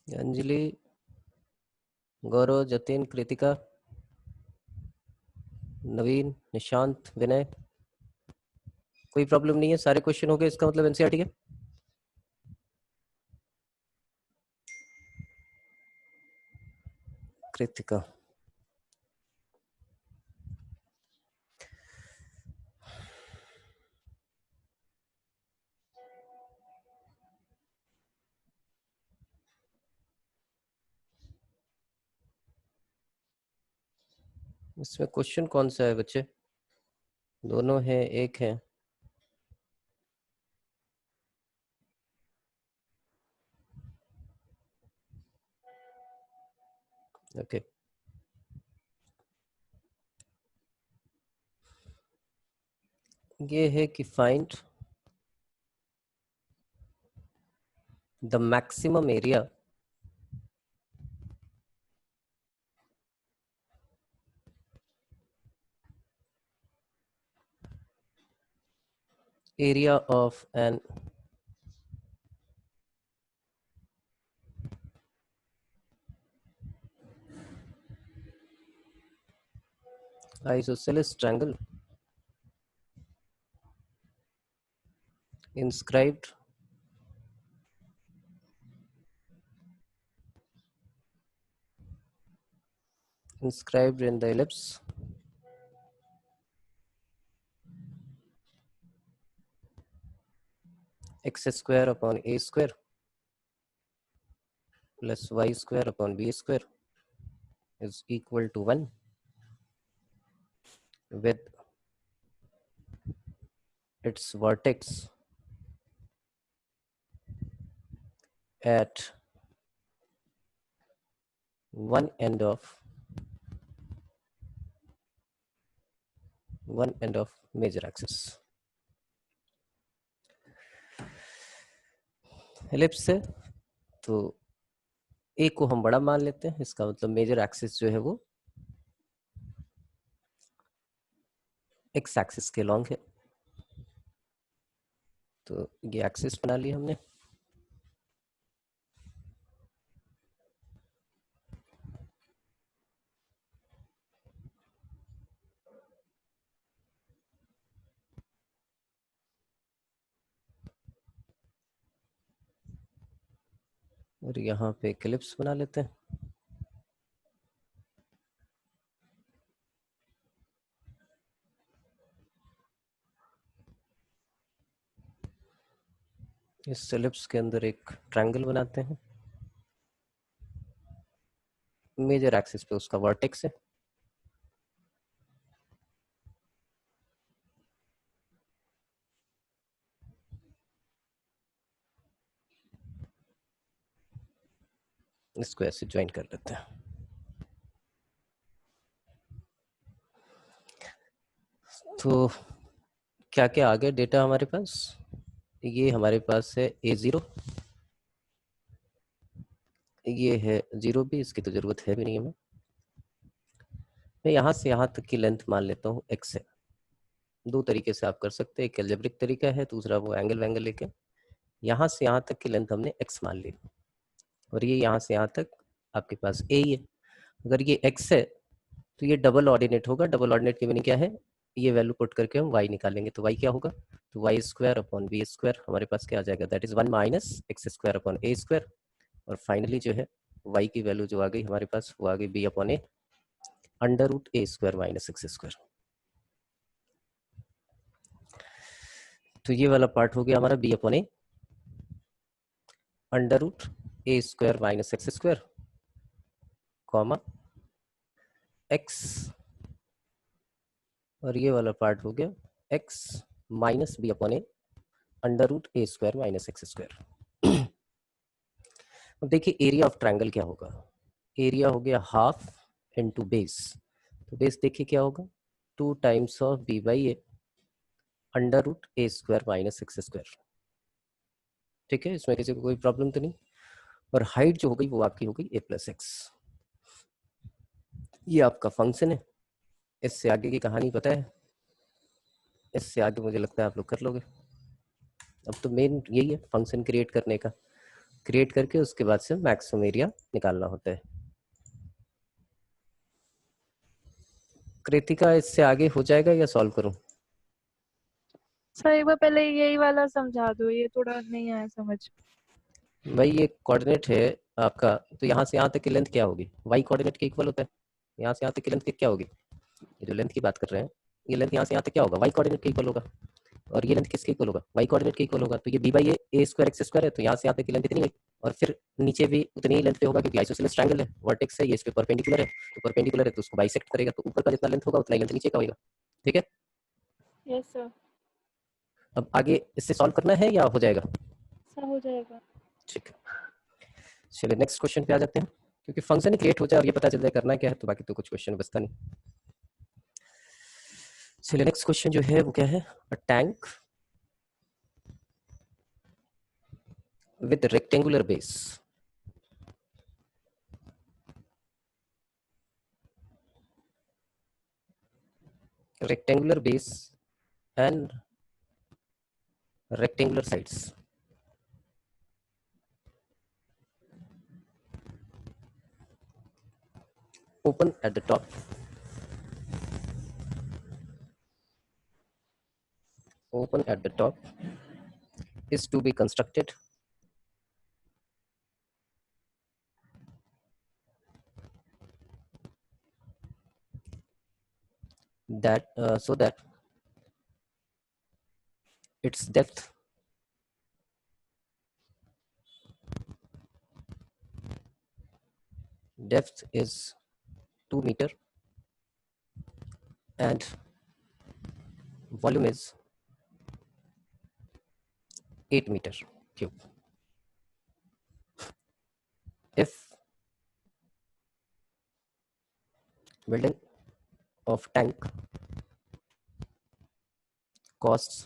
अंजलि, गौरव, जतिन, कृतिका, नवीन, निशांत, विनय, कोई प्रॉब्लम नहीं है? सारे क्वेश्चन हो गए, इसका मतलब एनसीईआरटी है। कृतिका, इसमें क्वेश्चन कौन सा है बच्चे? दोनों है, एक है? ओके, ये है कि find the maximum area of an isosceles triangle inscribed in the ellipse x square upon a square plus y square upon b square is equal to 1 with its vertex at one end of major axis। Ellipse है तो ए को हम बड़ा मान लेते हैं, इसका मतलब मेजर एक्सिस जो है वो एक्स एक्सिस के लॉन्ग है, तो ये एक्सिस बना लिया हमने। और यहाँ पे एक एलिप्स बना लेते हैं। इस एलिप्स के अंदर एक ट्रायंगल बनाते हैं, मेजर एक्सिस पे उसका वर्टेक्स है, इसको ऐसे ज्वाइन कर लेते हैं। तो क्या क्या आ गया डेटा हमारे पास? ये हमारे पास है A0, ये है 0B, इसकी तो जरूरत है भी नहीं हमें। मैं यहाँ से यहाँ तक की लेंथ मान लेता हूँ x है। दो तरीके से आप कर सकते हैं, एक एल्जेब्रिक तरीका है, दूसरा वो एंगल लेके यहाँ से यहाँ तक की लेंथ हमने x मान ली, और ये यहाँ से यहाँ तक आपके पास a ही है। अगर ये x है तो ये डबल ऑर्डिनेट होगा। डबल ऑर्डिनेट की मीनिंग क्या है? ये वैल्यू पुट करके हम y निकालेंगे, तो y क्या होगा? तो Y square upon B square हमारे पास क्या आ जाएगा? That is 1 minus x square upon A square. और फाइनली जो है y की वैल्यू जो आ गई हमारे पास, वो आ गई b upon a under root A square minus x square. तो ये वाला पार्ट हो गया हमारा b upon a under root A square minus x square comma x, और ये वाला पार्ट हो गया x minus b upon a under root A square minus x square. अब देखिए एरिया ऑफ ट्रायंगल क्या होगा? एरिया हो गया हाफ इनटू बेस, तो बेस देखिए क्या होगा? 2 times of B by A under root A square minus x square. ठीक है, इसमें किसी को कोई प्रॉब्लम तो नहीं? और हाइट जो हो गई वो आपकी हो गई ए प्लस एक्स। ये आपका फंक्शन है। इससे आगे की कहानी पता है? इससे आगे मुझे लगता है आप लोग कर लोगे। अब तो मेन यही है फंक्शन क्रिएट करने का। क्रिएट करके उसके बाद से मैक्सिमम एरिया निकालना होता है। कृतिका, इससे आगे हो जाएगा या सॉल्व करूं? सर एक बार पहले यही वाला समझा दो, ये थोड़ा नहीं आया समझ। भाई ये कोऑर्डिनेट है आपका, तो यहाँ से यहाँ तक की लेंथ क्या होगी? वाई कोऑर्डिनेट के इक्वल होता है। यहाँ से यहाँ तक की लेंथ क्या होगी? ये जो लेंथ की बात कर रहे हैं, ये लेंथ यहाँ से यहाँ तक क्या होगा? वाई कोऑर्डिनेट के इक्वल होगा। और ये लेंथ किसके इक्वल होगा? वाई कोऑर्डिनेट के इक्वल होगा। तो ये B by A square x square है, तो यहाँ से यहाँ तक की लेंथ इतनी है। और फिर नीचे भी उतनी ही लेंथ पे होगा, क्योंकि आइसोसेलेस ट्रायंगल है, वर्टेक्स है, ये इस पे परपेंडिकुलर है, तो परपेंडिकुलर है तो उसको बाइसेक्ट करेगा, तो ऊपर का जितना लेंथ होगा उतना ही लेंथ नीचे का होगा। ठीक है, यस सर। अब आगे इससे सॉल्व करना है या हो जाएगा? सर हो जाएगा। ठीक है, चलिए नेक्स्ट क्वेश्चन पे आ जाते हैं, क्योंकि फंक्शन ही क्रिएट हो जाए और ये पता चल जाए करना क्या है, तो बाकी तो कुछ क्वेश्चन बचता नहीं। चलिए नेक्स्ट क्वेश्चन जो है वो क्या है? A tank with rectangular base and rectangular sides open at the top is to be constructed that so that its depth is 2 meter and volume is 8 meter cube. If building of tank costs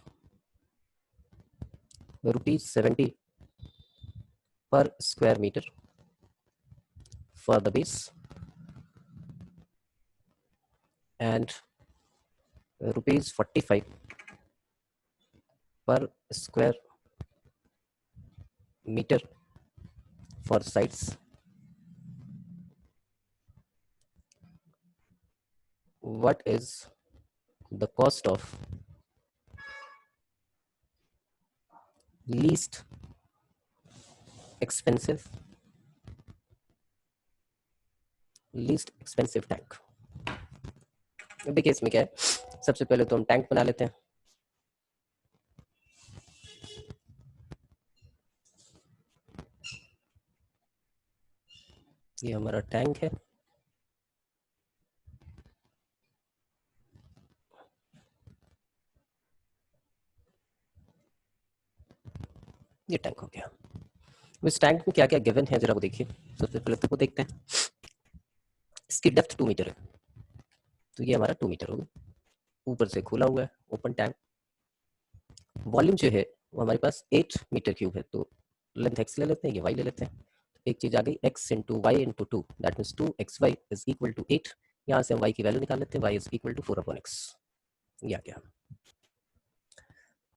rupees 70 per square meter for the base and rupees 45 per square meter for sides, what is the cost of least expensive tank? देखिए इसमें क्या है, सबसे पहले तो हम tank बना लेते हैं। ये हमारा टैंक है, ये टैंक हो गया। इस टैंक में क्या क्या गिवन है जरा वो देखिए। सबसे पहले तो वो देखते हैं, इसकी डेप्थ 2 मीटर है, तो ये हमारा 2 मीटर होगा, ऊपर से खुला हुआ है, ओपन टैंक। वॉल्यूम जो है वो हमारे पास 8 मीटर क्यूब है, तो लेंथ एक्स ले लेते हैं, ये वाई ले लेते हैं। एक चीज आ गई, x into Y into two, that means 2xy is equal to 8। यहाँ से हम y की वैल्यू निकाल लेते हैं, y is equal to 4/x। ये आ गया।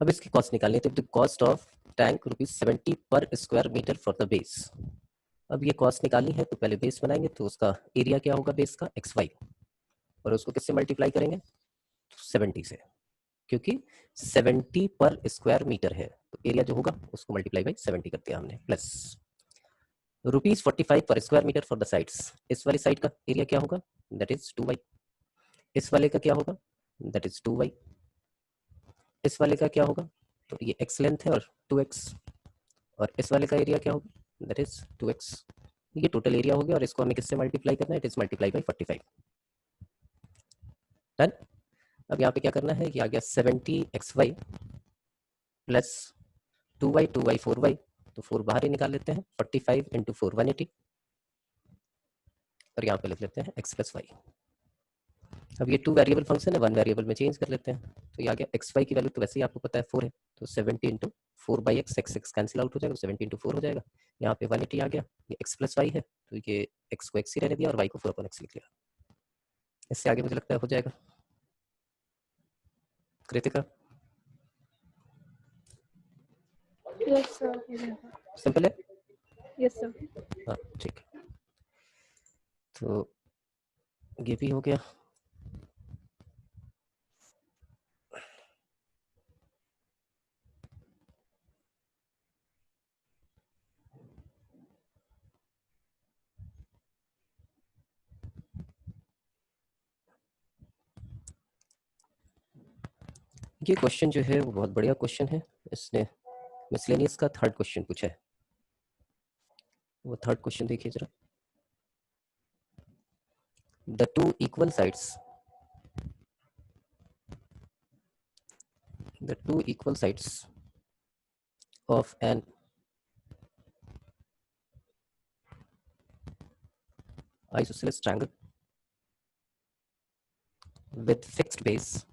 अब इसकी कॉस्ट निकालनी है, तो cost of tank ₹70 per square metre for the base. अब ये कॉस्ट निकालनी है, तो पहले बेस बनाएंगे, तो उसका एरिया क्या होगा बेस का? xy, और उसको किससे मल्टीप्लाई करेंगे? 70 से, क्योंकि 70 पर स्क्वायर मीटर है, तो एरिया जो होगा उसको मल्टीप्लाई बाई 70 कर दिया हमने, plus ₹45 per square metre for the sides. इस वाली साइड का एरिया क्या होगा? That is 2y। इस वाले का क्या होगा? That is 2y। इस वाले का क्या होगा? तो ये x लेंथ है और 2x, और इस वाले का एरिया क्या होगा? That is 2x। ये टोटल एरिया हो गया, और इसको हमें किससे मल्टीप्लाई करना है? It is multiply by 45। Done. अब यहाँ पे क्या करना है, ये आ गया 70xy प्लस 2y 4y, तो 4 बाहर ही निकाल लेते हैं, 45 इंटू 4 180, और यहाँ पे लिख लेते हैं x प्लस वाई। अब ये 2 वेरिएबल फंक्शन है, 1 वेरिएबल में चेंज कर लेते हैं, तो ये आ गया xy की वैल्यू तो वैसे ही आपको पता है 4 है, तो 70 into 4 by x, x cancel out हो जाएगा, 70 इंटू 4 हो जाएगा। यहाँ पे 180 आ गया, ये x प्लस वाई है, तो ये x को x ही रहने दिया और y को 4/x लिख लिया। इससे आगे मुझे लगता है हो जाएगा। कृतिका, यस सर हो जाएगा। सिंपल है। Yes sir. हाँ ठीक है, तो ये भी हो गया। ये क्वेश्चन जो है वो बहुत बढ़िया क्वेश्चन है। इसने मिसलेनियस का थर्ड क्वेश्चन पूछा है। वो थर्ड क्वेश्चन देखिए जरा। The two equal sides of an isosceles triangle with fixed base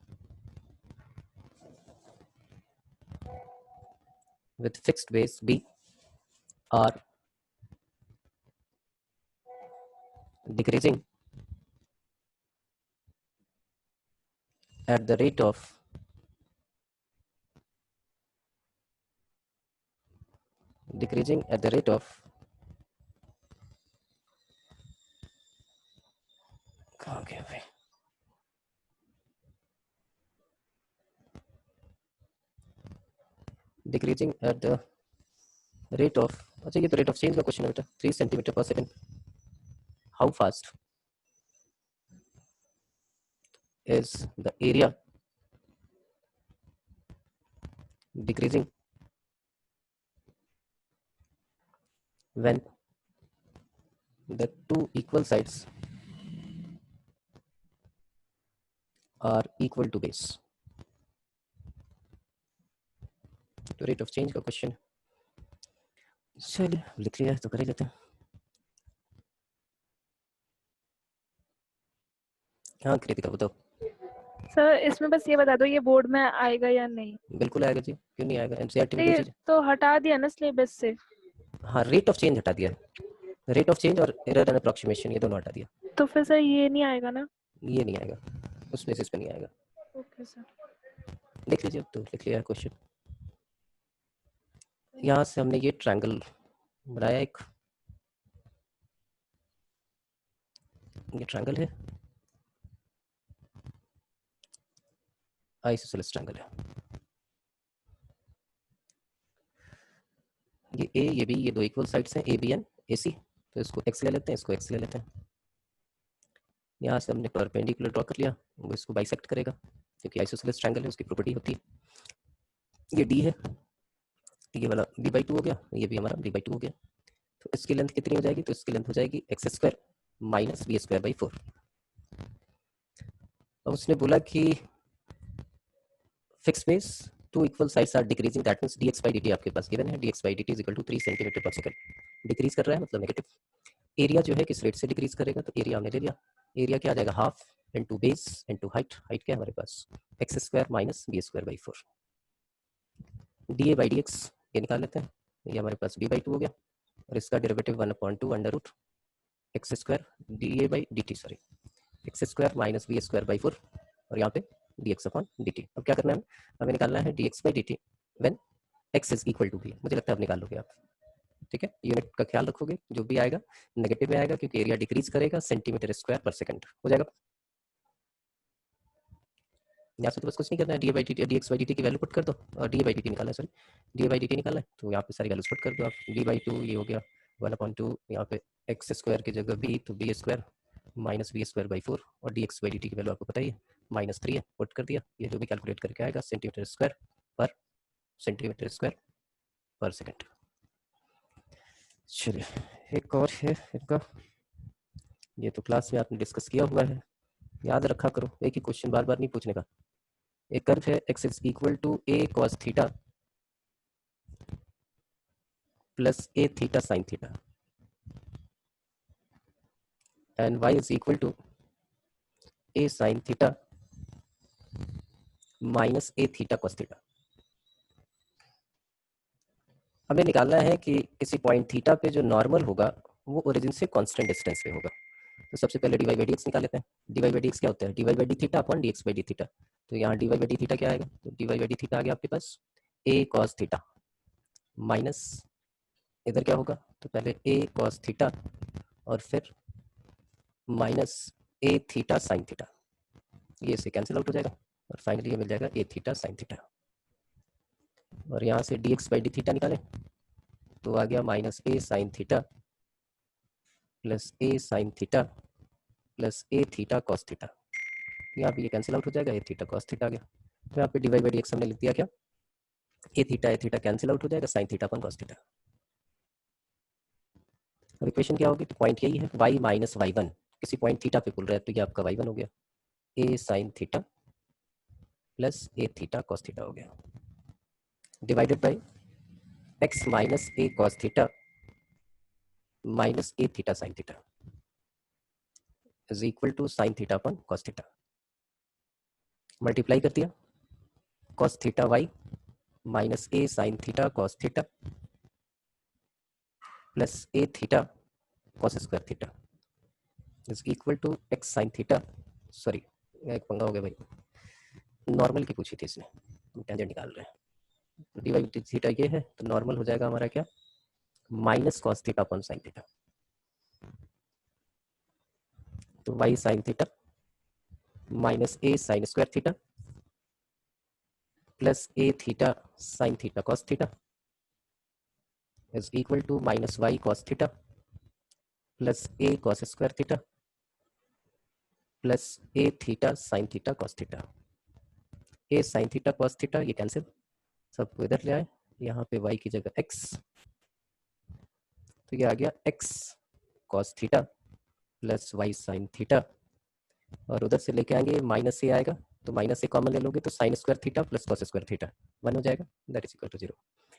B are decreasing at the rate of कहाँ गया भाई? Decreasing at the rate of, अच्छा ये तो रेट ऑफ चेंज का क्वेश्चन है बेटा, 3 centimetre per second. How fast is the area decreasing when the two equal sides are equal to base? तो रेट ऑफ चेंज का क्वेश्चन। चलिए लिख लिया है तो कर ही लेते हैं। हाँ कृतिका बताओ। सर इसमें बस ये बता दो ये बोर्ड में आएगा या नहीं? बिल्कुल आएगा जी, क्यों नहीं आएगा, एनसीईआरटी में ये कोई चीज। तो हटा दिया ना सिलेबस से। हाँ रेट ऑफ चेंज हटा दिया, रेट ऑफ चेंज और एरर एंड अप्रोक्सीमेशन ये दोनों हटा दिया। तो फिर सर ये नहीं आएगा ना? ये नहीं आएगा, उस बेसिस पे नहीं आएगा। Okay sir. देख लीजिए, अब तो लिख लिया है क्वेश्चन। यहाँ से हमने ये ट्रायंगल बनाया एक, ये ट्रायंगल है, आइसोसेलेस ट्रायंगल है। ये ए ये बी ये दो इक्वल साइड्स हैं, ए बी एंड ए सी। तो इसको एक्स ले लेते हैं, इसको एक्स ले लेते हैं। यहाँ से हमने परपेंडिकुलर ड्रॉ कर लिया, वो इसको बाइसेक्ट करेगा क्योंकि आइसोसेलेस ट्रायंगल है, उसकी प्रॉपर्टी होती है। ये डी है, ये वाला b बाई 2 हो गया, ये भी हमारा b बाई 2 हो गया। तो इसकी लेंथ कितनी हो जाएगी, तो इसकी लेंथ हो जाएगी X square minus B square by 4। अब उसने बोला कि fix base two equal sides are decreasing, that means dx by dt आपके पास गिवन है, dx by dt is equal to 3 centimetre per second. Decrease कर रहा है मतलब नेगेटिव। एरिया जो है किस रेट से डिक्रीज करेगा, तो एरिया हमने ले लिया। एरिया क्या आ जाएगा, half into base into height. Height क्या है हमारे पास, x square minus B square by 4। D A by D x ये निकाल लेते हैं, ये हमारे पास b बाई 2 हो गया, और इसका derivative 1/2 under root X square D A by D T, sorry X square minus B square by 4, और यहाँ पे dx अपॉन dt। अब क्या करना है, हमें निकालना है dx by dt when x is equal to b। मुझे लगता है अब निकाल लोगे आप, ठीक है। यूनिट का ख्याल रखोगे, जो भी आएगा नेगेटिव में आएगा क्योंकि एरिया डिक्रीज करेगा सेंटीमीटर स्क्वायर पर सेकंड हो जाएगा। यहाँ से तो बस कुछ नहीं करना है, D by D T dx by dt की वैल्यू पुट कर दो, और डी बाई dt निकालना है, सॉरी डी बाई dt निकालना है, तो यहाँ पे सारी वैल्यूज पुट कर दो आप। डी बाई 2 ये हो गया 1/2, यहाँ पे एक्स स्क्वायर की जगह b, तो B square minus B square by 4, और D x by D T की वैल्यू आपको पता ही है -3 है, पुट कर दिया। ये जो भी कैलकुलेट करके आएगा सेंटीमीटर स्क्वायर पर सेकंड। चलिए एक और है इनका, ये तो क्लास में आपने डिस्कस किया हुआ है, याद रखा करो, एक ही क्वेश्चन बार बार नहीं पूछने का। एक कर्व है x is equal to a cos theta plus a theta sine theta, and y is equal to a sine theta minus a theta cos theta. हमें निकालना है कि किसी पॉइंट थीटा पे जो नॉर्मल होगा वो ओरिजिन से कांस्टेंट डिस्टेंस पे होगा। तो सबसे पहले d y by D x निकाल लेते हैं। D y by D x क्या होता है, d y by d theta upon d x by d theta. तो यहाँ d y by d theta क्या आएगा, तो d y by d theta आ गया आपके पास a cos थीटा माइनस इधर क्या होगा, तो पहले a cos थीटा और फिर minus a theta sine theta, ये इससे कैंसिल आउट हो जाएगा और फाइनली ये मिल जाएगा a थीटा साइन थीटा। और यहाँ से dx बाई डी थीटा निकालें तो आ गया minus a sine theta plus a sine theta plus a theta cos theta. यहाँ पे ये कैंसिल आउट हो जाएगा, a थीटा कॉस थीटा आ गया। तो यहाँ पे डिवाइड बाई डी एक्स हमने लिख दिया क्या, a थीटा कैंसिल आउट हो जाएगा, sign theta upon cos theta. अब इक्वेशन क्या होगी, तो पॉइंट यही है y माइनस वाई वन, किसी पॉइंट थीटा पे खुल रहा है तो ये आपका y1 हो गया, a sine theta plus a theta cos theta हो गया, divided by x minus a cos theta minus a theta sine theta is equal to sine theta upon cos theta. Multiply कर दिया, cos theta y minus a sine theta cos theta plus a theta cos square theta is equal to x sine theta, sorry एक पंगा हो गया भाई, normal की पूछी थी इसने, हम टेंजेंट निकाल रहे हैं। डी बाई थीटा ये है तो नॉर्मल हो जाएगा हमारा क्या, minus cos theta upon sine theta, तो y sine theta minus a sine square theta plus a theta sine theta cos theta is equal to minus y cos theta plus a cos square theta plus a theta sine theta cos theta. a sine theta cos theta ये cancel, सबको इधर ले आए, यहाँ पे y की जगह x, तो ये आ गया x cos theta plus y sine theta, और उधर से लेके आएंगे माइनस से आएगा तो माइनस से कॉमन ले लोगे तो sign square theta plus cos square theta 1 हो जाएगा, दैट इज इक्वल टू 0।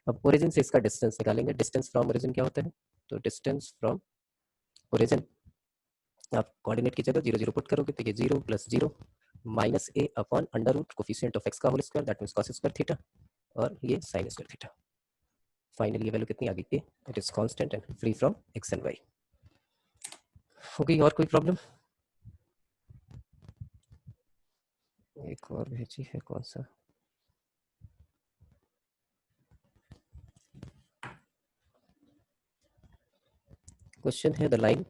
अब ओरिजिन से इसका डिस्टेंस निकालेंगे, डिस्टेंस फ्रॉम ओरिजिन क्या होता है, तो डिस्टेंस फ्रॉम ओरिजिन आप कोऑर्डिनेट की जगह 0 0 पुट करोगे तो ये 0 plus 0 minus a upon under root coefficient of x का whole square, that means cos square theta, और ये साइन स्क्वायर थीटा। फाइनली ये वैल्यू कितनी आ गई, a, it is constant and free from x and y। हो गई और कोई प्रॉब्लम, एक और भेजी है, कौन सा, क्वेश्चन है the line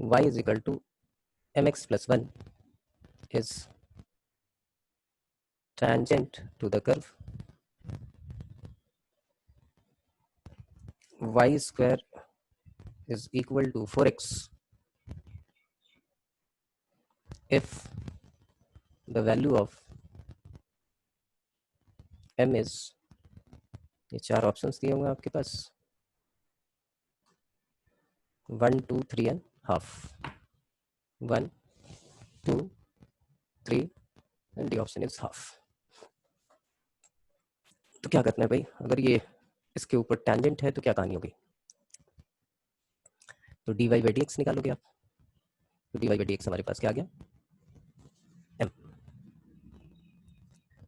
y is equal to mx plus 1 is tangent to the curve y square is equal to 4x if the value of m is, ये चार ऑप्शंस दिए होंगे आपके पास, 1 2 3 and half, 1 2 3 and the option is half. तो क्या करना है भाई, अगर ये इसके ऊपर टेंजेंट है तो क्या कहानी होगी, तो dy बाई डी एक्स निकालोगे आप, तो dy बाई डी एक्स हमारे पास क्या आ गया, m,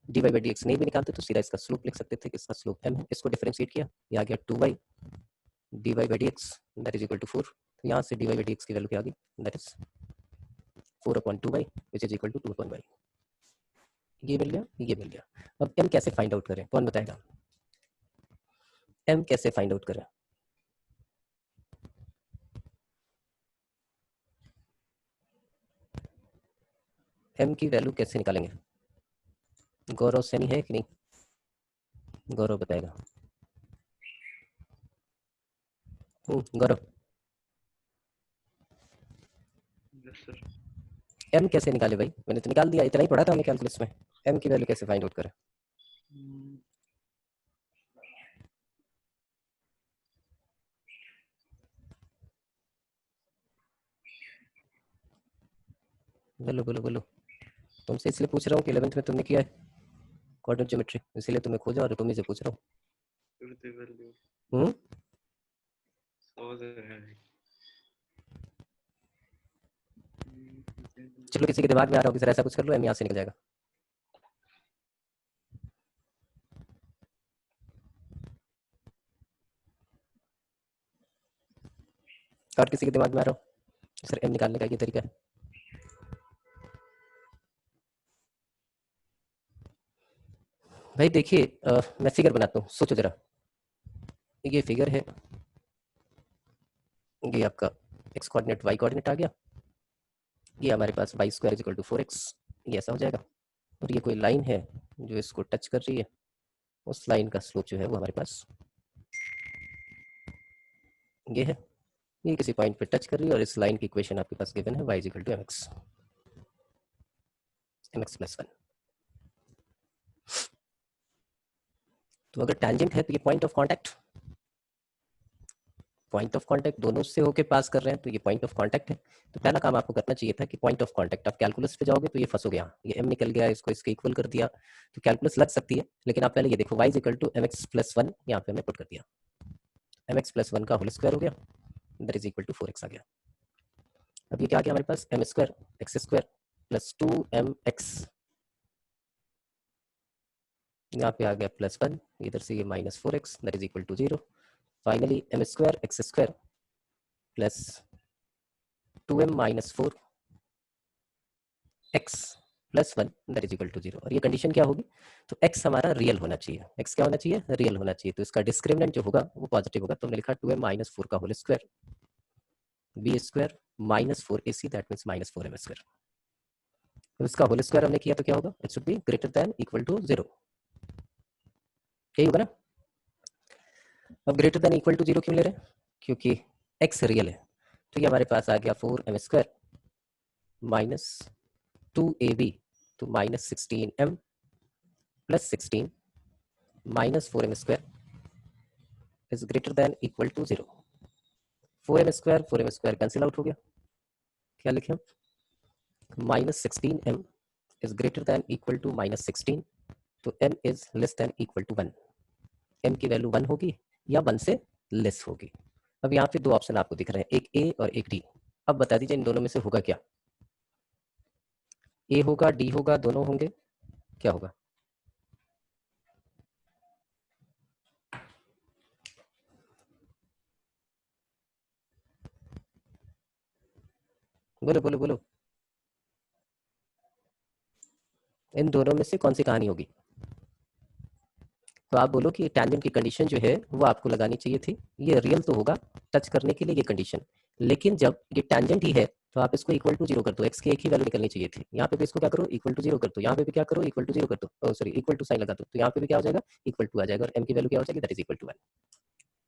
dy by D x नहीं भी निकालते तो सीधा इसका स्लोप लिख सकते थे कि इसका स्लोप m है, इसको डिफरेंशिएट किया, ये आ गया 2y dy by D X that is equal to 4, तो यहाँ से dy बाई डी एक्स की वैल्यू क्या आ गई, that is 4 upon 2y which is equal to 2 upon y। ये मिल गया, ये मिल गया। अब m कैसे फाइंड आउट करें, कौन बताएगा, m कैसे फाइंड आउट करें, m की वैल्यू कैसे निकालेंगे, गौरव सैनी है कि नहीं, गौरव बताएगा, गौरव m कैसे निकाले भाई, मैंने तो निकाल दिया, इतना ही पढ़ा था हमने कैलकुलस में, m की वैल्यू कैसे फाइंड आउट करें, बोलो बोलो बोलो, तुमसे इसलिए पूछ रहा हूँ कि 11th में तुमने किया है कोऑर्डिनेट ज्योमेट्री, इसीलिए तुम्हें खोजा और तुम्हें से पूछ रहा हूँ। चलो किसी के दिमाग में आ रहा हो कि सर ऐसा कुछ कर लो, m यहाँ से निकल जाएगा, और किसी के दिमाग में आ रहा हो सर m निकालने का ये तरीका है, भाई देखिए मैं फिगर बनाता हूँ, सोचो जरा। ये फिगर है, ये आपका x कोऑर्डिनेट y कोऑर्डिनेट आ गया, ये हमारे पास y square is equal to 4x, ये ऐसा हो जाएगा। और ये कोई लाइन है जो इसको टच कर रही है, उस लाइन का स्लोप जो है वो हमारे पास ये है, ये किसी पॉइंट पे टच कर रही है, और इस लाइन की इक्वेशन आपके पास गिवन है y is equal to mx plus 1। तो अगर टैंजेंट है तो ये पॉइंट ऑफ कांटेक्ट दोनों से होके पास कर रहे हैं, तो ये पॉइंट ऑफ कांटेक्ट है। तो पहला काम आपको करना चाहिए था कि पॉइंट ऑफ कांटेक्ट, आप कैलकुलस पे जाओगे तो ये फंसोगे, यहाँ ये m निकल गया, इसको इसके इक्वल कर दिया, तो कैलकुलस लग सकती है। लेकिन आप पहले ये देखो y is equal to mx plus 1, यहाँ पे हमने पुट कर दिया, mx प्लस 1 का होल स्क्वायर हो गया, that is equal to 4x आ गया। अब ये क्या आ गया हमारे पास, m square x square plus 2mx, यहाँ पे आ गया प्लस 1, इधर से ये minus 4x, that is equal to 0। Finally m square x square plus 2m minus 4 x plus 1 that is equal to 0। और ये कंडीशन क्या होगी, तो x हमारा रियल होना चाहिए, x क्या होना चाहिए, रियल होना चाहिए। तो इसका डिस्क्रिमिनेंट जो होगा वो पॉजिटिव होगा, तो हमने लिखा 2m माइनस 4 का whole square b square minus 4ac, that means minus 4m square. तो इसका होल स्क्वायर हमने किया तो क्या होगा, it should be greater than equal to 0, यही होगा ना। अब ग्रेटर देन इक्वल टू 0 क्यों ले रहे हैं, क्योंकि x रियल है। तो ये हमारे पास आ गया 4m स्क्वायर माइनस 2ab, तो minus 16m plus 16 minus 4m square is greater than equal to 0। 4m square cancel out हो गया, क्या लिखे हम, minus 16m is greater than equal to minus 16, तो m is less than equal to 1। m की value 1 होगी या 1 से लेस होगी। अब यहाँ पे दो ऑप्शन आपको दिख रहे हैं, एक a और एक d। अब बता दीजिए इन दोनों में से होगा क्या, a होगा d होगा, दोनों होंगे, क्या होगा, बोलो बोलो बोलो, इन दोनों में से कौन सी कहानी होगी। तो आप बोलो कि टैंजेंट की कंडीशन जो है वो आपको लगानी चाहिए थी, ये रियल तो होगा टच करने के लिए ये कंडीशन, लेकिन जब ये टैंजेंट ही है तो आप इसको इक्वल टू 0 कर दो, x की एक ही वैल्यू निकलनी चाहिए थी। यहाँ पे भी इसको क्या करो, इक्वल टू 0 कर दो, यहाँ पे भी क्या करो, इक्वल टू 0 कर दो, सॉरी इक्वल टू साइन लगा दो, तो यहाँ पे भी क्या हो जाएगा, इक्वल टू आ जाएगा, और m की वैल्यू क्या हो जाएगी, दैट इज इक्वल टू 1।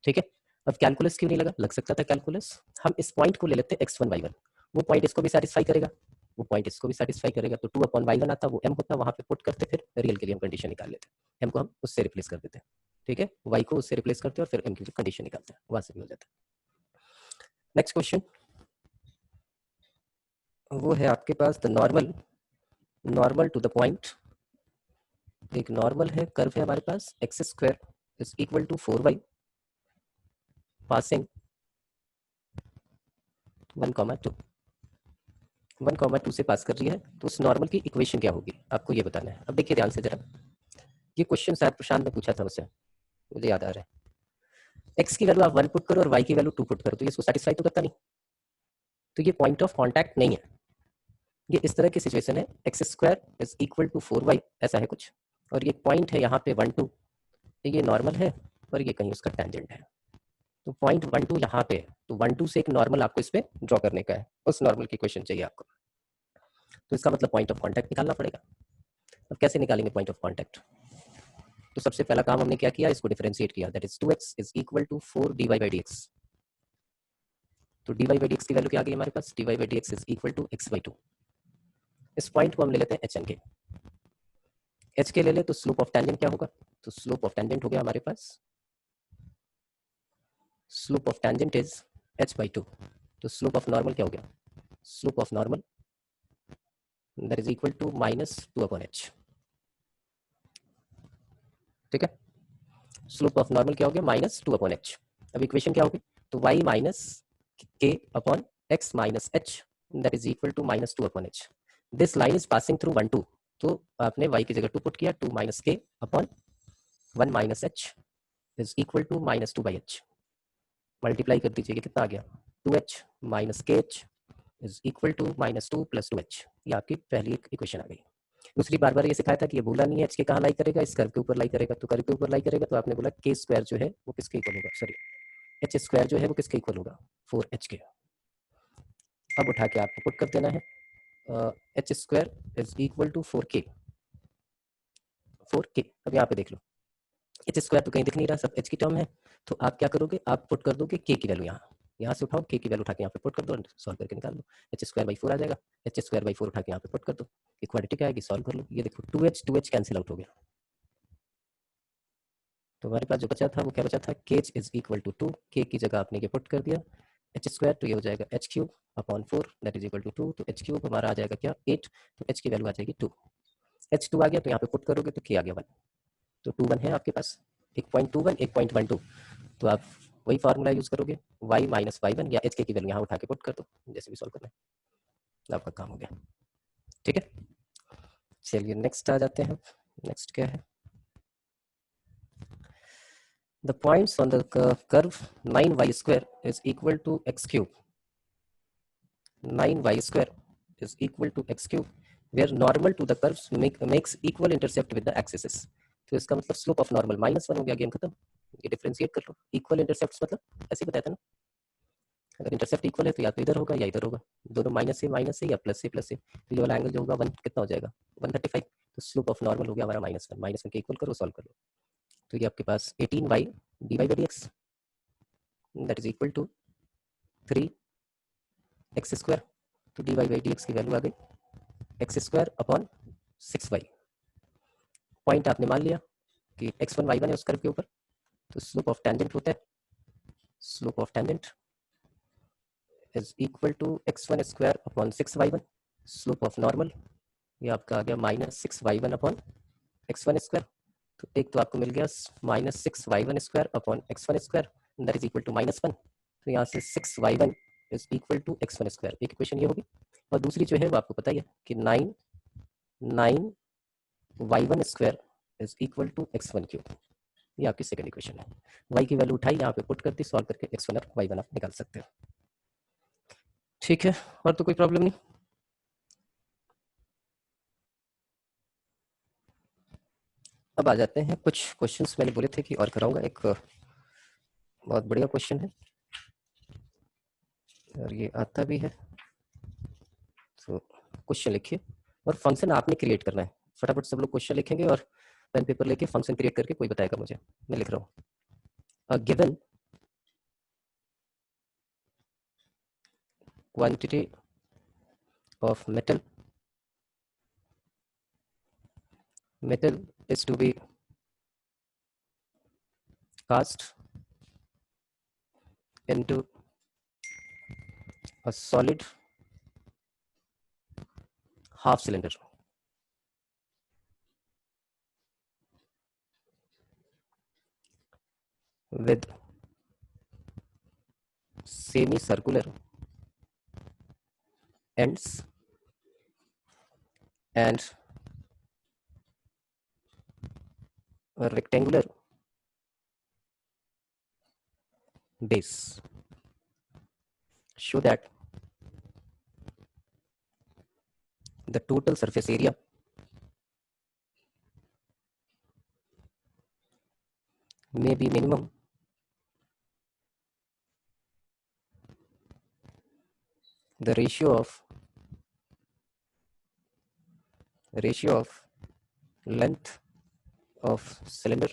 ठीक है। अब कैलकुलस क्यों नहीं लगा, लग सकता था कैलकुलस, हम इस पॉइंट को ले लेते हैं x1 y1, वो पॉइंट इसको भी सेटिस्फाई करेगा, वो पॉइंट इसको भी सेटिस्फाई करेगा, तो 2 अपॉन y1 आता, वो m होता, वहां पे पुट करते, फिर रियल के लिए हम कंडीशन निकाल लेते, m को हम उससे रिप्लेस कर देते हैं। ठीक है, y को उससे रिप्लेस करते हैं और फिर m की कंडीशन निकालते हैं, वहां से भी हो जाता है। नेक्स्ट क्वेश्चन, वो है आपके पास the normal to the point. एक नॉर्मल है, कर्व है हमारे पास, x square is equal to 4y passing 1,2, 1,2 से पास कर रही है, तो उस नॉर्मल की इक्वेशन क्या होगी आपको ये बताना है। अब देखिए ध्यान से जरा, ये क्वेश्चन शायद प्रशांत ने पूछा था मुझसे, मुझे याद आ रहा है। x की वैल्यू आप 1 पुट करो और y की वैल्यू 2 पुट करो, तो ये इसको सेटिस्फाई तो करता नहीं, तो ये पॉइंट ऑफ कॉन्टैक्ट नहीं है। ये इस तरह की सिचुएशन है, x square is equal to 4y, ऐसा है कुछ, और ये पॉइंट है यहाँ पे 1 2, ये नॉर्मल है और ये कहीं उसका टेंजेंट है, तो पॉइंट 1 2 यहाँ पे, तो 1 2 से एक नॉर्मल आपको इस पे ड्रॉ करने का है, उस नॉर्मल की क्वेश्चन चाहिए आपको, तो इसका मतलब पॉइंट ऑफ कॉन्टैक्ट निकालना पड़ेगा। अब कैसे निकालेंगे पॉइंट ऑफ कॉन्टैक्ट, तो सबसे पहला काम हमने क्या किया, इसको डिफरेंशिएट किया, that is 2x is equal to 4 dy by dx। तो dy by dx की वैल्यू क्या आ गई हमारे पास, dy by dx is equal to x by 2। इस पॉइंट को हम ले लेते हैं hn के, h के ले ले तो स्लोप ऑफ टेंजेंट क्या होगा, तो स्लोप ऑफ टेंजेंट हो गया हमारे पास, slope of tangent is h by 2, तो स्लोप ऑफ नॉर्मल क्या हो गया, slope of normal that is equal to minus 2 upon h। ठीक है, स्लोप ऑफ नॉर्मल क्या हो गया, माइनस 2 अपॉन h। अब इक्वेशन क्या होगी, तो y minus k upon x minus h that is equal to minus 2 upon h। This line is passing through 1 2, तो आपने y की जगह 2 पुट किया, 2 minus k upon 1 minus h is equal to minus 2 by h। Multiply कर दीजिए, कितना आ गया, 2h minus kh is equal to minus 2 plus 2h। ये आपकी पहली इक्वेशन आ गई। दूसरी बार बार ये सिखाया था कि ये भूला नहीं है, एच के कहाँ लाई करेगा, इस कर्व के ऊपर लाई करेगा। तो कर्व के ऊपर लाई करेगा तो आपने बोला के स्क्वायर जो है वो किसके इक्वल होगा, सॉरी एच स्क्वायर जो है वो किसके इक्वल होगा, 4h के। अब उठा के आपको पुट कर देना है, h square is equal to 4k। अब यहाँ पे देख लो, एच स्क्वायर तो कहीं दिख नहीं रहा, सब एच की टर्म है। तो आप क्या करोगे, आप पुट कर दोगे के की वैल्यू यहाँ से उठाओ, के की वैल्यू उठा के यहाँ पे पुट कर दो, सॉल्व करके निकाल लो। एच स्क्वायर बाई 4 आ जाएगा, एच स्क्वायर बाई 4 उठा के यहाँ पे पुट कर दो, इक्वालिटी क्या आएगी, सॉल्व कर लो। ये देखो 2h कैंसिल आउट हो गया, तो हमारे पास जो बचा था वो क्या बचा था, k इज इक्वल टू 2, के की जगह आपने ये पुट कर दिया, एच स्क्वायर तो ये हो जाएगा h cube upon 4 that is equal to 2, तो एच क्यूब हमारा आ जाएगा क्या 8, तो एच की वैल्यू आ जाएगी 2। एच 2 आ गया तो यहाँ पे पुट करोगे तो के आ गया 1, तो 2 1 है आपके पास, 1.21 1.12, तो आप वही फार्मूला यूज करोगे, y माइनस वाई वन, या एच के की वैल्यू यहाँ उठा के पुट कर दो, जैसे भी सॉल्व करना है, आपका काम हो गया। ठीक है, चलिए नेक्स्ट आ जाते हैं। नेक्स्ट क्या है, the points on the curve 9y square is equal to x cube, 9y square is equal to x cube where normal to the curves makes equal intercept with the axes। तो इसका मतलब slope of normal -1 हो गया, game खत्म। ये differentiate कर लो, equal intercept मतलब ऐसे ही बताया था ना, अगर इंटरसेप्ट इक्वल है तो या तो इधर होगा या इधर होगा, दोनों माइनस से या प्लस से प्लस से, तो ये वाला एंगल जो होगा 1 कितना हो जाएगा 135, तो स्लोप ऑफ नॉर्मल हो गया हमारा -1 के इक्वल करो, सॉल्व कर लो। तो ये आपके पास 18y dy by dx that is equal to 3x square, तो dy by dx की वैल्यू आ गई x square upon 6y। Point आपने मान लिया कि x1 y1 है उस कर्व के ऊपर, तो स्लोप ऑफ टेंजेंट होता है, slope of tangent is equal to x1 square upon 6y1, slope of normal ये आपका आ गया -6y1 अपॉन x1 स्क्वायर, तो एक तो आपको मिल गया -6y1 square upon x1 square that is equal to -1, तो यहाँ से 6y1 is equal to x1 square, एक इक्वेशन ये होगी। और दूसरी जो है वो आपको पता ही है कि 9y1 square is equal to x1 cube, ये आपकी सेकंड इक्वेशन है। y की वैल्यू उठाई, यहाँ पे पुट कर दी, सॉल्व करके x1 और y1 आप निकाल सकते हो। ठीक है, और तो कोई प्रॉब्लम नहीं। अब आ जाते हैं कुछ क्वेश्चंस, मैंने बोले थे कि और कराऊंगा, एक बहुत बढ़िया क्वेश्चन है और ये आता भी है, तो क्वेश्चन लिखिए और फंक्शन आपने क्रिएट करना है। फटाफट सब लोग क्वेश्चन लिखेंगे और पेन पेपर लेके फंक्शन क्रिएट करके कोई बताएगा मुझे, मैं लिख रहा हूँ। A given quantity of metal is to be cast into a solid half cylinder with semicircular ends and a rectangular base. Show that the total surface area may be minimum the ratio of length of cylinder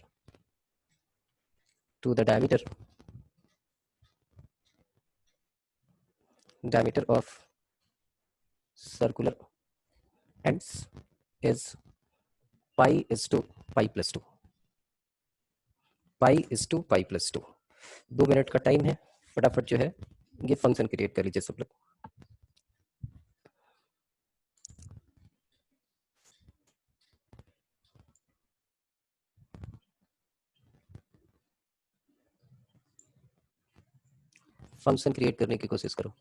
to the diameter of circular ends is pi is to pi plus 2, pi is to pi plus 2। 2 minute का time है, फटाफट जो है ये function create कर लीजिए सब लोग। फंक्शन क्रिएट करने की कोशिश करो।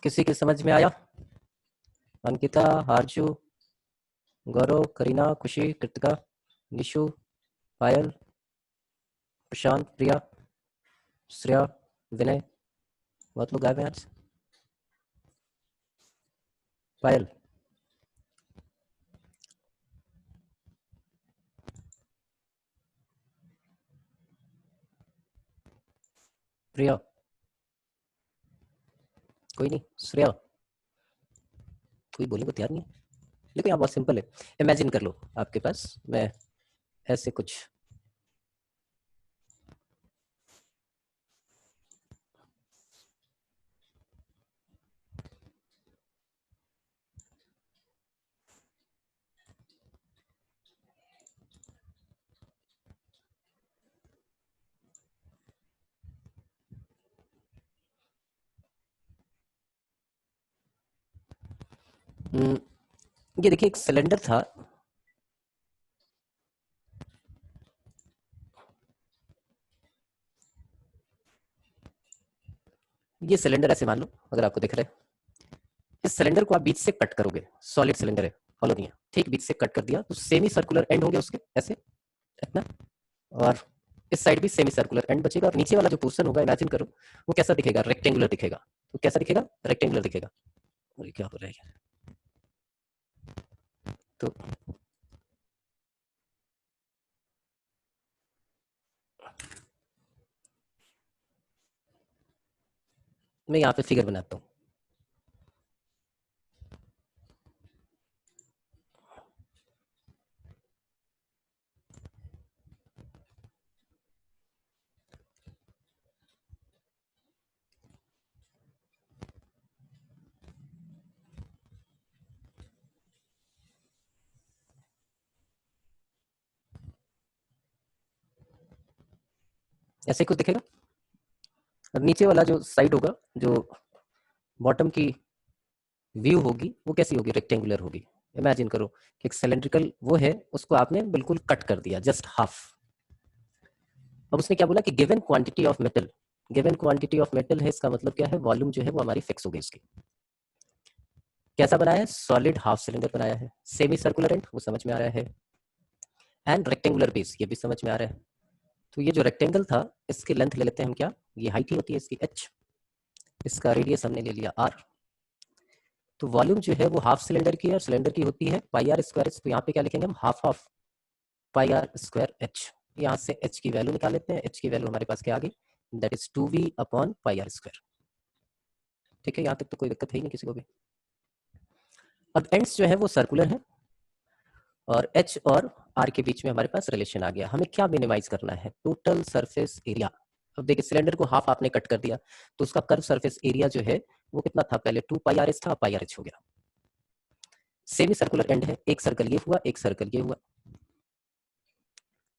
किसी की समझ में आया? अंकिता, हार्जू, गौरव, करीना, खुशी, कृतिका, निशु, पायल, प्रशांत, प्रिया, श्रेया, विनय, बहुत लोग गायब हैं आज। पायल, प्रिया, कोई नहीं, श्रेया, कोई बोलने को तैयार नहीं है। देखो यहाँ बहुत सिंपल है, इमेजिन कर लो आपके पास मैं ऐसे कुछ ये देखिए एक सिलेंडर था, ये सिलेंडर ऐसे मान लो, अगर आपको दिख रहा है, इस सिलेंडर को आप बीच से कट करोगे, सॉलिड सिलेंडर है, फॉलो नहीं है, ठीक, बीच से कट कर दिया तो सेमी सर्कुलर एंड होंगे उसके ऐसे इतना, और इस साइड भी सेमी सर्कुलर एंड बचेगा, और नीचे वाला जो पोर्शन होगा इमेजिन करो वो कैसा दिखेगा, रेक्टेंगुलर दिखेगा। तो कैसा दिखेगा, रेक्टेंगुलर दिखेगा। और क्या हो रहा है, तो मैं यहाँ पे फिगर बनाता हूँ। ऐसे कुछ दिखेगा, और नीचे वाला जो साइड होगा, जो बॉटम की व्यू होगी वो कैसी होगी, रेक्टेंगुलर होगी। इमेजिन करो कि एक सिलेंड्रिकल वो है, उसको आपने बिल्कुल कट कर दिया, जस्ट हाफ। अब उसने क्या बोला कि given quantity of metal, given quantity of metal है, इसका मतलब क्या है, वॉल्यूम जो है वो हमारी फिक्स हो गई इसकी। कैसा बनाया है, सॉलिड हाफ सिलेंडर बनाया है, सेमी सर्कुलर एंड वो समझ में आ रहा है, एंड रेक्टेंगुलर बेस ये भी समझ में आ रहा है। तो ये जो रेक्टेंगल था इसकी लेंथ ले लेते हैं हम, क्या ये हाइट ही होती है इसकी h, इसका रेडियस हमने ले लिया r। तो वॉल्यूम जो है वो हाफ सिलेंडर की है, और सिलेंडर की होती है पाई आर स्क्वायर एच। तो यहाँ पे क्या लिखेंगे हम, half of pi r square h. यहाँ से h की वैल्यू निकाल लेते हैं, h की वैल्यू हमारे पास क्या आ गई, that is 2v upon pi r square. ठीक है, यहाँ तक तो कोई दिक्कत है ही नहीं किसी को भी। अब एंड्स जो है वो सर्कुलर है, और h और r के बीच में हमारे पास रिलेशन आ गया। हमें क्या मिनिमाइज करना है, टोटल सरफेस एरिया। अब देखिए सिलेंडर को हाफ आपने कट कर दिया, तो उसका कर्व सरफेस एरिया जो है वो कितना था, पहले 2 पाई आर एच था, पाई आर एच हो गया। सेमी सर्कुलर एंड है, एक सर्कल ये हुआ, एक सर्कल ये हुआ।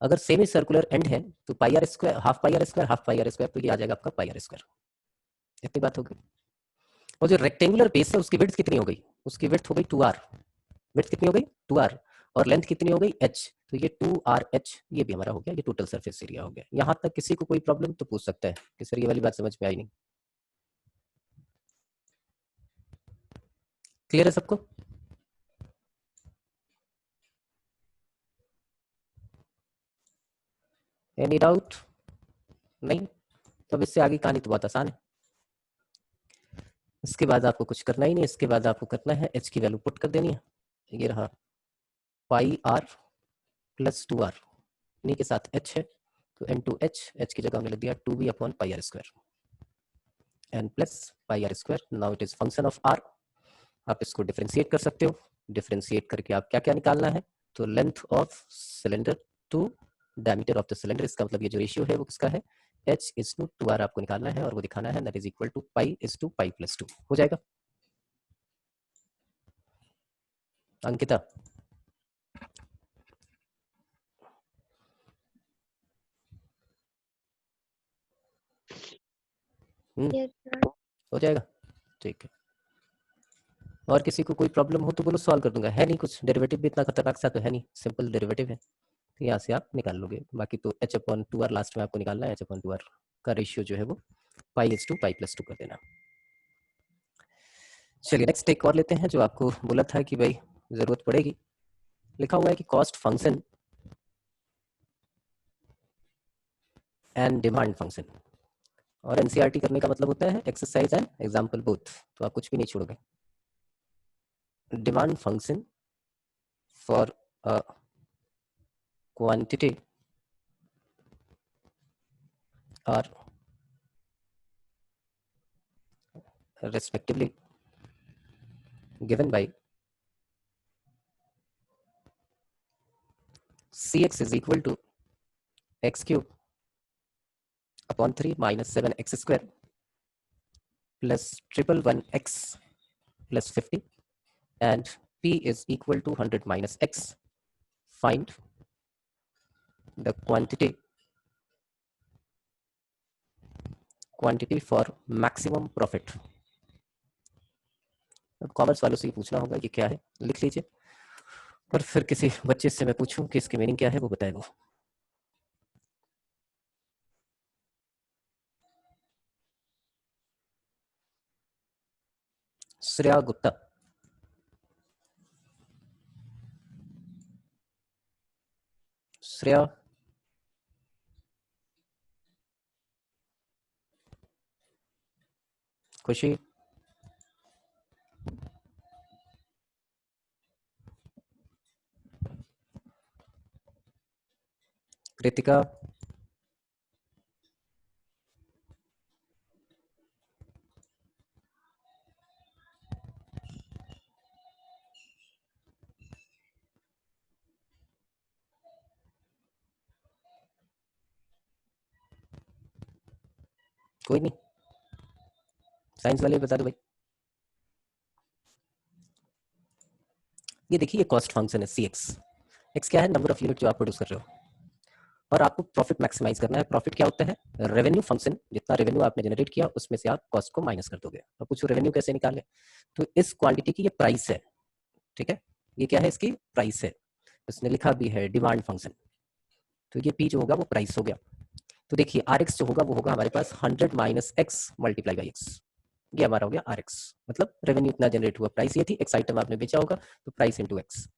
अगर सेमी सर्कुलर एंड है तो pi r square, half pi r square, half pi r square, तो ये आ जाएगा आपका पाई आर स्क्वायर। इतनी बात हो गई। और जो रेक्टेंगुलर बेस है उसकी विड्थ कितनी हो गई, उसकी विड्थ हो गई 2r। विड्थ कितनी हो गई, 2r, और लेंथ कितनी हो गई, h। तो ये 2rh ये भी हमारा हो गया, ये टोटल सरफेस एरिया हो गया। यहां तक किसी को कोई प्रॉब्लम तो पूछ सकता है कि सर ये वाली बात समझ में आई नहीं। क्लियर है सबको? Any doubt? नहीं? तब इससे आगे कहानी तो बहुत आसान है। इसके बाद आपको कुछ करना ही नहीं, इसके बाद आपको करना है h की वैल्यू पुट कर देनी है। ये रहा पाई आर प्लस 2r, इन्हीं के साथ h है, तो n2h, h की जगह हमने लिख दिया 2v upon pi r square n plus pi r square. Now it is function of r। आप इसको डिफ्रेंशिएट कर सकते हो, डिफ्रेंशिएट करके आप क्या क्या निकालना है, तो length of cylinder to diameter of the cylinder, इसका मतलब ये जो रेशियो है वो किसका है, h इज टू 2r आपको निकालना है, और वो दिखाना है, that is equal to pi is to pi plus 2 हो जाएगा। Ankita, Yes, sir. हो जाएगा, ठीक है। और किसी को कोई प्रॉब्लम हो तो बोलो, सॉल्व कर दूंगा। है नहीं कुछ, डेरिवेटिव भी इतना खतरनाक सा तो है नहीं, सिंपल डेरिवेटिव है, तो यहाँ से आप निकाल लोगे। बाकी तो h अपॉन 2r लास्ट में आपको निकालना है, h अपॉन 2r का रेशियो जो है वो pi is to pi plus 2 कर देना। चलिए नेक्स्ट एक और लेते हैं जो आपको बोला था कि भाई जरूरत पड़ेगी। लिखा हुआ है कि cost function and demand function, और एनसीईआरटी करने का मतलब होता है एक्सरसाइज एंड एग्जाम्पल बोथ, तो आप कुछ भी नहीं छोड़ोगे। Demand function for a quantity are respectively given by Cx is equal to x cube upon 3 minus 7x square plus 111x plus 50, and P is equal to 100 minus x. Find the quantity for maximum profit. अब commerce वालों से ही पूछना होगा कि क्या है, लिख लीजिए, और फिर किसी बच्चे से मैं पूछूं कि इसकी मीनिंग क्या है, वो बताए वो। श्रेया गुप्ता। श्रेया, खुशी, कृतिका, कोई नहीं, साइंस वाले बता दो भाई। ये देखिए, ये कॉस्ट फंक्शन है सी एक्स। एक्स क्या है? नंबर ऑफ यूनिट जो आप प्रोड्यूस कर रहे हो, और आपको प्रॉफिट मैक्सिमाइज करना है। प्रॉफिट क्या होता है? रेवेन्यू फंक्शन, जितना रेवेन्यू आपने जनरेट किया उसमें से आप कॉस्ट को माइनस कर दोगे। अब पूछो रेवेन्यू कैसे निकाले? तो इस क्वांटिटी की ये प्राइस है, ठीक है, ये क्या है? इसकी प्राइस है, उसने लिखा भी है डिमांड फंक्शन, तो ये पी जो होगा वो प्राइस हो गया। तो देखिए आर एक्स जो होगा वो होगा हमारे पास 100 minus x multiply by x, ये हमारा हो गया आर एक्स, मतलब रेवेन्यू इतना जनरेट हुआ, प्राइस ये थी, एक्स आइटम आपने बेचा होगा तो प्राइस इंटू एक्स,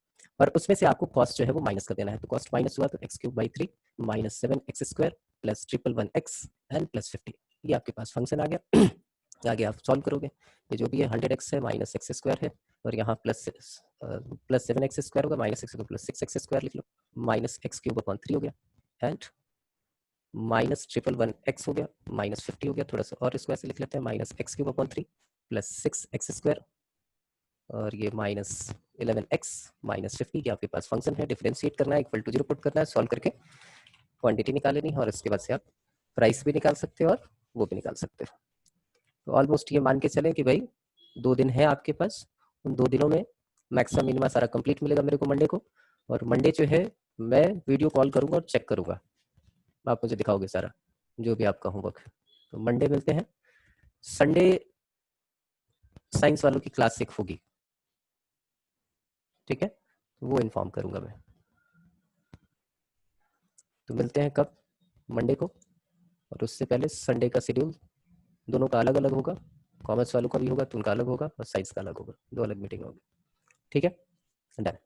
और उसमें से आपको कॉस्ट जो है वो माइनस कर देना है। तो कॉस्ट माइनस हुआ तो x cube by 3 minus 7x square plus 111x and plus 50, ये आपके पास फंक्शन आ गया। आगे आप सॉल्व करोगे, ये जो भी है 100x है माइनस एक्स स्क्वायर है, और यहाँ प्लस 7x स्क्वायर होगा minus x plus 6x square लिख लो, माइनस एक्स क्यूब अपॉन 3 हो गया, एंड माइनस 111x हो गया, माइनस 50 हो गया, थोड़ा सा और इसको ऐसे लिख लेते हैं, minus x cube upon 3 plus 6x square, और ये माइनस 11x माइनस 50, ये आपके पास फंक्शन है। डिफरेंशिएट करना है, इक्वल टू 0 पुट करना है, सॉल्व करके क्वांटिटी निकाल लेनी है, और उसके बाद से आप प्राइस भी निकाल सकते हो और वो भी निकाल सकते हो। तो ऑलमोस्ट ये मान के चलें कि भाई 2 दिन है आपके पास, उन 2 दिनों में मैक्सिमम मिनिमा सारा कंप्लीट मिलेगा मेरे को मंडे को, और मंडे जो है मैं वीडियो कॉल करूंगा और चेक करूंगा, आप मुझे दिखाओगे सारा जो भी आपका होमवर्क। तो मंडे मिलते हैं। संडे साइंस वालों की क्लास 1 होगी, ठीक है, वो इन्फॉर्म करूंगा मैं। तो मिलते हैं कब? मंडे को, और उससे पहले संडे का शेड्यूल दोनों का अलग अलग होगा, कॉमर्स वालों का भी होगा तो उनका अलग होगा, और साइंस का अलग होगा, 2 अलग मीटिंग होगी, ठीक है, डन।